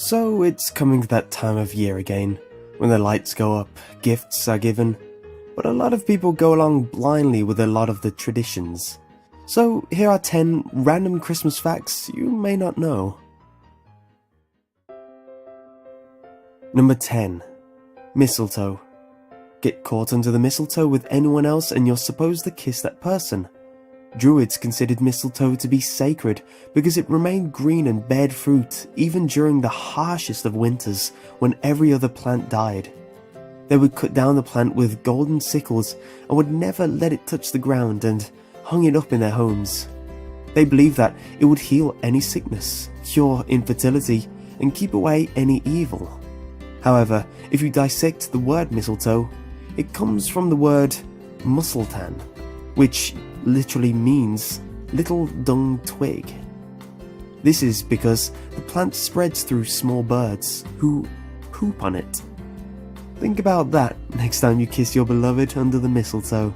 So it's coming to that time of year again, when the lights go up, gifts are given, but a lot of people go along blindly with a lot of the traditions. So here are 10 random Christmas facts you may not know. Number 10. Mistletoe. Get caught under the mistletoe with anyone else and you're supposed to kiss that person. Druids considered mistletoe to be sacred because it remained green and bared fruit even during the harshest of winters when every other plant died. They would cut down the plant with golden sickles and would never let it touch the ground and hung it up in their homes. They believed that it would heal any sickness, cure infertility, and keep away any evil. However, if you dissect the word mistletoe, it comes from the word musseltan, which literally means little dung twig. This is because the plant spreads through small birds who poop on it. Think about that next time you kiss your beloved under the mistletoe.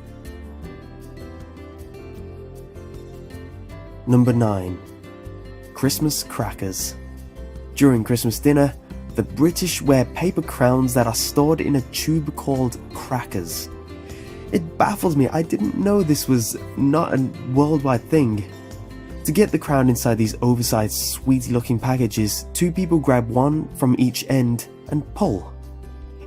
Number 9. Christmas crackers. During Christmas dinner, the British wear paper crowns that are stored in a tube called crackers. It baffles me, I didn't know this was not a worldwide thing. To get the crown inside these oversized, sweetie looking packages, two people grab one from each end and pull.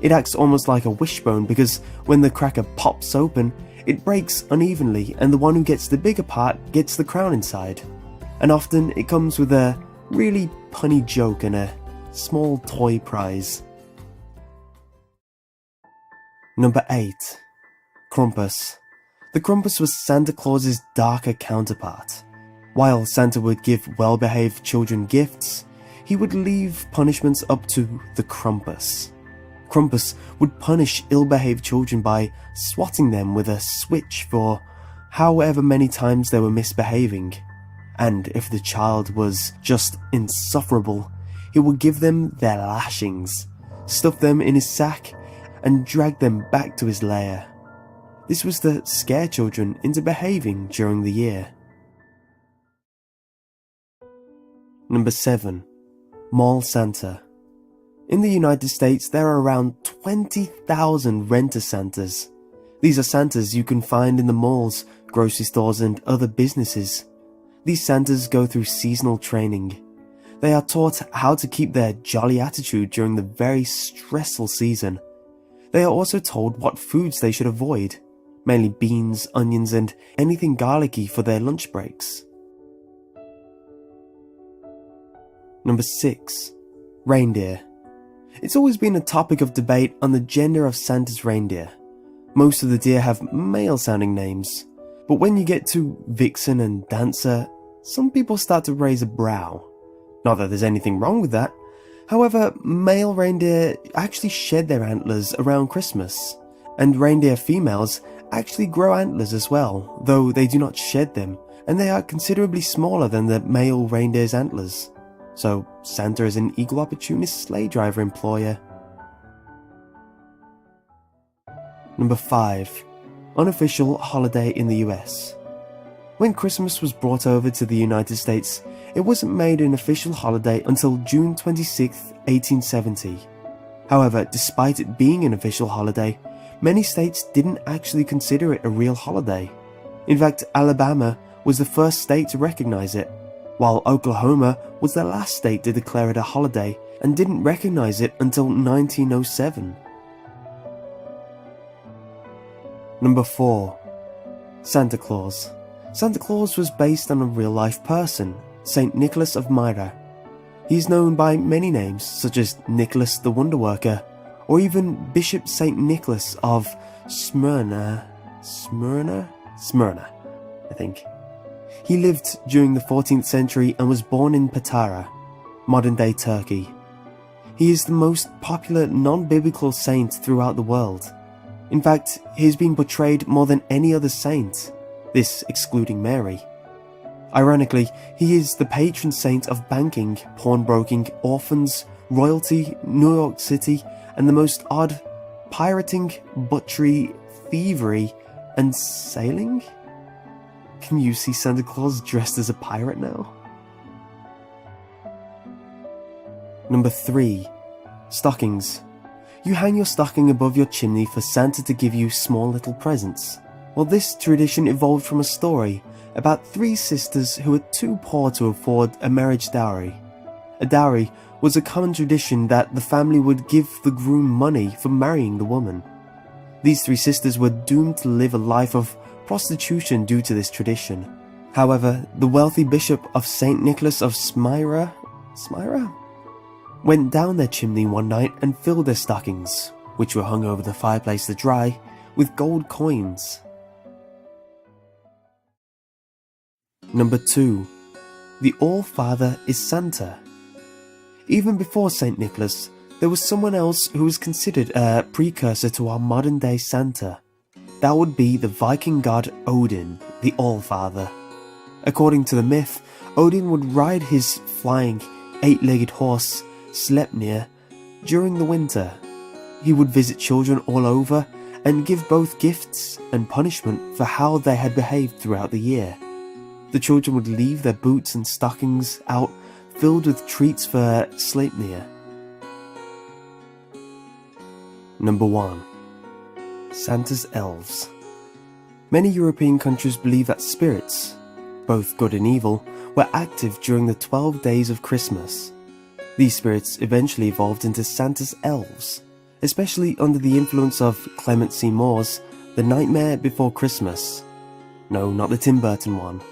It acts almost like a wishbone because when the cracker pops open, it breaks unevenly and the one who gets the bigger part gets the crown inside. And often it comes with a really punny joke and a small toy prize. Number 8. Krampus. The Krampus was Santa Claus's darker counterpart. While Santa would give well-behaved children gifts, he would leave punishments up to the Krampus. Krampus would punish ill-behaved children by swatting them with a switch for however many times they were misbehaving. And if the child was just insufferable, he would give them their lashings, stuff them in his sack, and drag them back to his lair. This was to scare children into behaving during the year. Number 7. Mall Santa. In the United States, there are around 20,000 rent-a-Santas. These are Santas you can find in the malls, grocery stores, and other businesses. These Santas go through seasonal training. They are taught how to keep their jolly attitude during the very stressful season. They are also told what foods they should avoid, mainly beans, onions, and anything garlicky for their lunch breaks. Number 6. Reindeer. It's always been a topic of debate on the gender of Santa's reindeer. Most of the deer have male-sounding names, but when you get to Vixen and Dancer, some people start to raise a brow. Not that there's anything wrong with that. However, male reindeer actually shed their antlers around Christmas, and reindeer females actually grow antlers as well, though they do not shed them, and they are considerably smaller than the male reindeer's antlers. So Santa is an equal opportunist sleigh driver employer. Number 5. Unofficial holiday in the US. When Christmas was brought over to the United States, it wasn't made an official holiday until June 26, 1870. However, despite it being an official holiday, many states didn't actually consider it a real holiday. In fact, Alabama was the first state to recognize it, while Oklahoma was the last state to declare it a holiday and didn't recognize it until 1907. Number 4. Santa Claus. Santa Claus was based on a real-life person, Saint Nicholas of Myra. He is known by many names such as Nicholas the Wonder Worker, or even Bishop Saint Nicholas of Smyrna, I think. He lived during the 14th century and was born in Patara, modern-day Turkey. He is the most popular non-biblical saint throughout the world. In fact, he has been portrayed more than any other saint, this excluding Mary. Ironically, he is the patron saint of banking, pawnbroking, orphans, royalty, New York City, and the most odd pirating, butchery, thievery, and sailing? Can you see Santa Claus dressed as a pirate now? Number 3. Stockings. You hang your stocking above your chimney for Santa to give you small little presents. Well, this tradition evolved from a story about 3 sisters who were too poor to afford a marriage dowry. A dowry was a common tradition that the family would give the groom money for marrying the woman. These 3 sisters were doomed to live a life of prostitution due to this tradition. However, the wealthy bishop of St. Nicholas of Smyrna went down their chimney one night and filled their stockings, which were hung over the fireplace to dry, with gold coins. Number 2. The All-Father is Santa. Even before St. Nicholas, there was someone else who was considered a precursor to our modern-day Santa. That would be the Viking god Odin, the All-Father. According to the myth, Odin would ride his flying, 8-legged horse, Sleipnir, during the winter. He would visit children all over and give both gifts and punishment for how they had behaved throughout the year. The children would leave their boots and stockings out filled with treats for Sleipnir. Number 1. Santa's Elves. Many European countries believe that spirits, both good and evil, were active during the 12 days of Christmas. These spirits eventually evolved into Santa's elves, especially under the influence of Clement C. Moore's The Nightmare Before Christmas. No, not the Tim Burton one.